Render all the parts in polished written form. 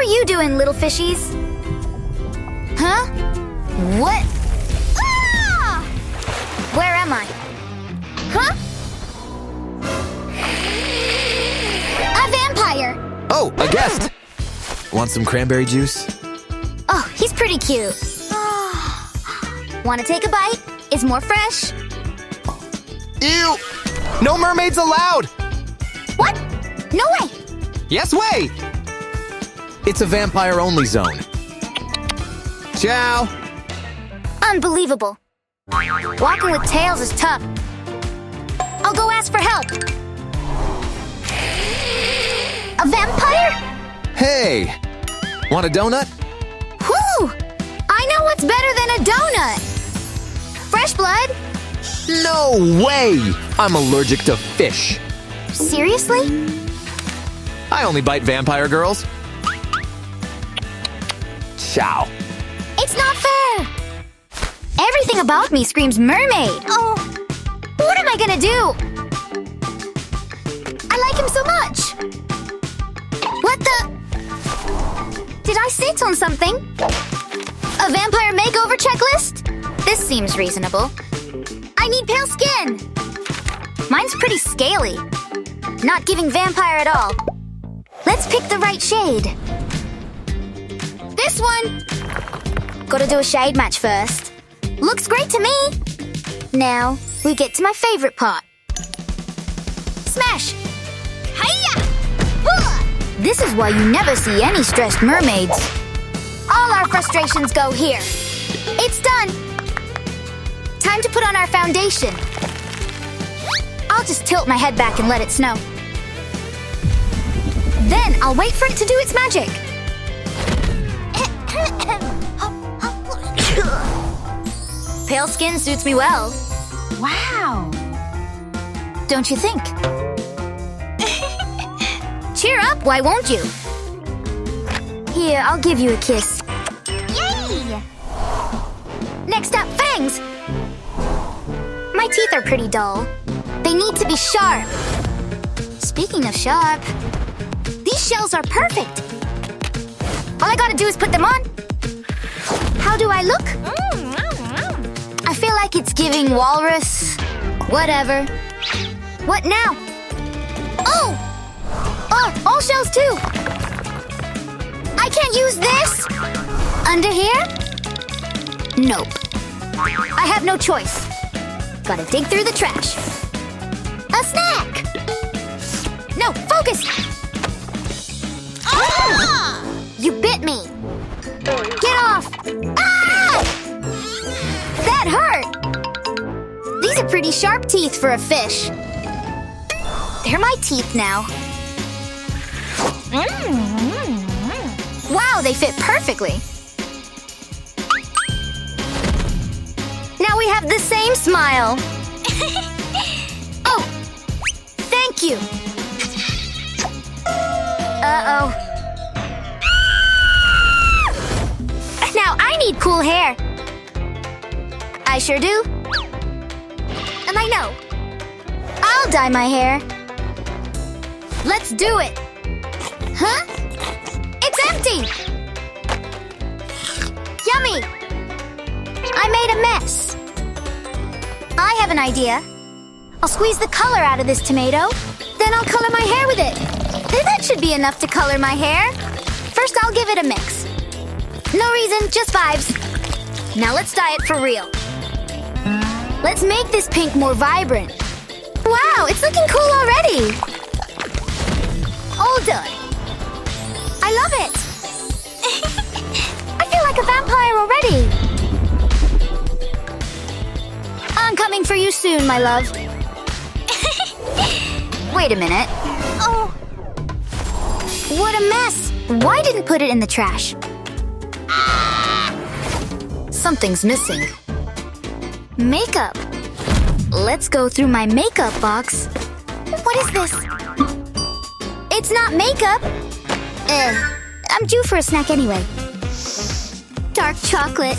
are you doing, little fishies? Huh? What? Ah! Where am I? Huh? A vampire! Oh, a guest! Want some cranberry juice? Oh, he's pretty cute. Want to take a bite? It's more fresh. Ew! No mermaids allowed! What? No way! Yes way! It's a vampire-only zone. Ciao! Unbelievable. Walking with tails is tough. I'll go ask for help. A vampire? Hey! Want a donut? Whew! I know what's better than a donut. Fresh blood? No way! I'm allergic to fish. Seriously? I only bite vampire girls. Ciao. It's not fair. Everything about me screams mermaid. Oh, what am I gonna do? I like him so much. What the? Did I sit on something? A vampire makeover checklist? This seems reasonable. I need pale skin. Mine's pretty scaly. Not giving vampire at all. Let's pick the right shade. This one. Gotta do a shade match first. Looks great to me. Now, we get to my favorite part. Smash! Hiya! This is why you never see any stressed mermaids. All our frustrations go here. It's done. Time to put on our foundation. I'll just tilt my head back and let it snow. Then I'll wait for it to do its magic. Pale skin suits me well. Wow. Don't you think? Cheer up, why won't you? Here, I'll give you a kiss. Yay! Next up, fangs! My teeth are pretty dull. They need to be sharp. Speaking of sharp, these shells are perfect. All I gotta do is put them on. How do I look? I feel like it's giving walrus. Whatever. What now? Oh! Oh, all shells too. I can't use this. Under here? Nope. I have no choice. Gotta dig through the trash. A snack! No, focus! Ah! You bit me. Get off! Ah! That hurt! These are pretty sharp teeth for a fish. They're my teeth now. Wow, they fit perfectly. Now we have the same smile. Oh, thank you. Uh-oh. Now I need cool hair. I sure do. And I know. I'll dye my hair. Let's do it. Huh? It's empty! Yummy! I made a mess. I have an idea. I'll squeeze the color out of this tomato, then I'll color my hair with it. That should be enough to color my hair. First, I'll give it a mix. No reason, just vibes. Now let's dye it for real. Let's make this pink more vibrant. Wow, it's looking cool already. All done. I love it. I feel like a vampire already. I'm coming for you soon, my love. Wait a minute. Oh. What a mess. Why didn't put it in the trash? Something's missing. Makeup. Let's go through my makeup box. What is this? It's not makeup. I'm due for a snack anyway. Dark chocolate.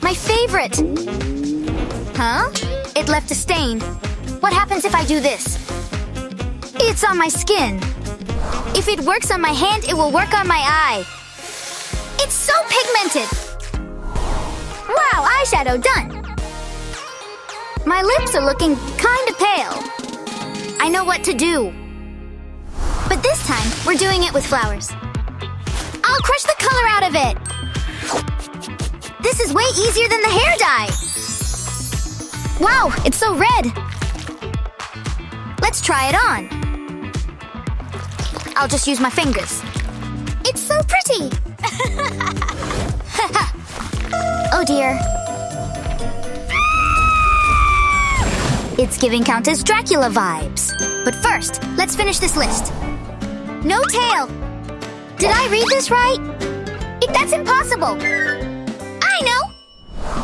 My favorite. Huh? It left a stain. What happens if I do this? It's on my skin. If it works on my hand, it will work on my eye. It's so pigmented! Wow, eyeshadow done! My lips are looking kinda pale. I know what to do. But this time, we're doing it with flowers. I'll crush the color out of it! This is way easier than the hair dye! Wow, it's so red! Let's try it on. I'll just use my fingers. It's so pretty! Oh dear. It's giving Countess Dracula vibes. But first, let's finish this list. No tail! Did I read this right? That's impossible! I know!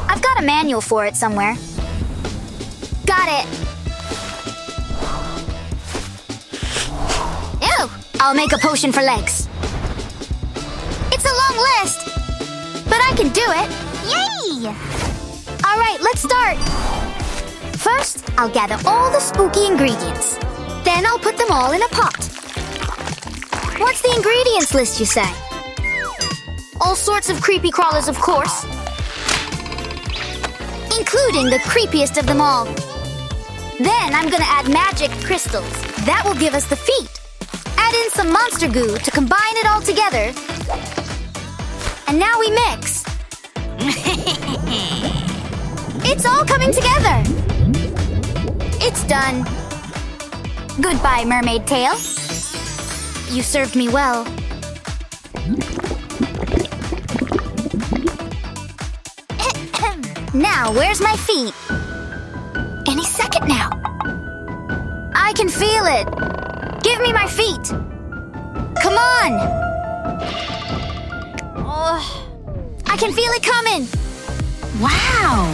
I've got a manual for it somewhere. Got it! Ew! I'll make a potion for legs. It's a long list! But I can do it! Yay! Alright, let's start! First, I'll gather all the spooky ingredients. Then I'll put them all in a pot. What's the ingredients list, you say? All sorts of creepy crawlers, of course. Including the creepiest of them all. Then I'm gonna add magic crystals. That will give us the feet. Add in some monster goo to combine it all together. And now we mix. It's all coming together. It's done. Goodbye, mermaid tail. You served me well. Now, where's my feet? Any second now. I can feel it. Give me my feet. Come on. I can feel it coming. Wow.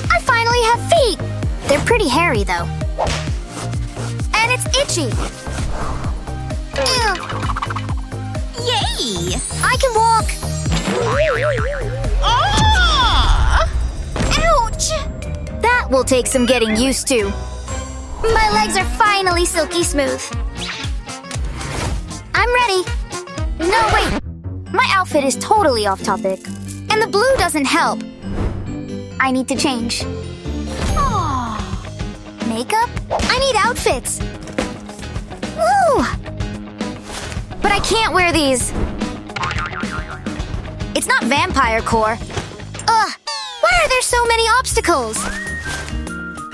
I finally have feet. They're pretty hairy, though. And it's itchy. Ew. Yay! I can walk. Ouch! That will take some getting used to. My legs are finally silky smooth. I'm ready. No, wait. My outfit is totally off topic. And the blue doesn't help. I need to change. Makeup? I need outfits. Woo! But I can't wear these. It's not vampire core. Ugh! Why are there so many obstacles?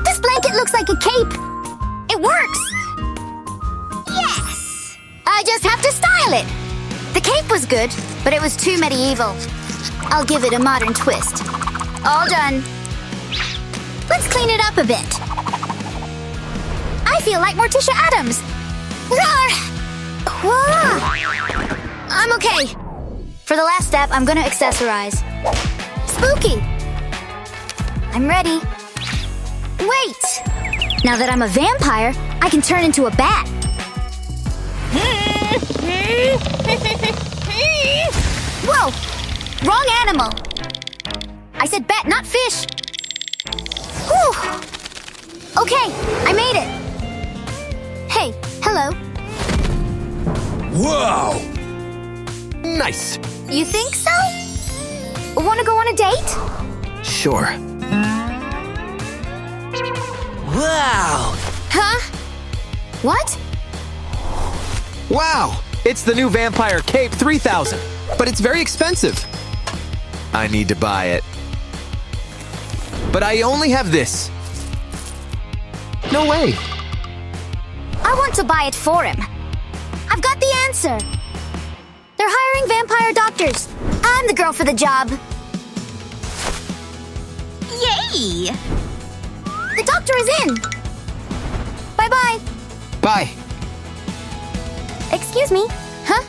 This blanket looks like a cape. It works! Yes! I just have to style it. The cape was good, but it was too medieval. I'll give it a modern twist. All done. Let's clean it up a bit. I feel like Morticia Adams. Roar! I'm okay. For the last step, I'm gonna accessorize. Spooky! I'm ready. Wait! Now that I'm a vampire, I can turn into a bat. Whoa! Wrong animal. I said bat, not fish. Whew! Okay, I made it. Hey, hello. Whoa! Nice. You think so? Wanna go on a date? Sure. Wow! Huh? What? Wow! It's the new Vampire Cape 3000, but it's very expensive. I need to buy it. But I only have this. No way. I want to buy it for him. I've got the answer. They're hiring vampire doctors. I'm the girl for the job. Yay! The doctor is in. Bye-bye. Bye. Excuse me. Huh?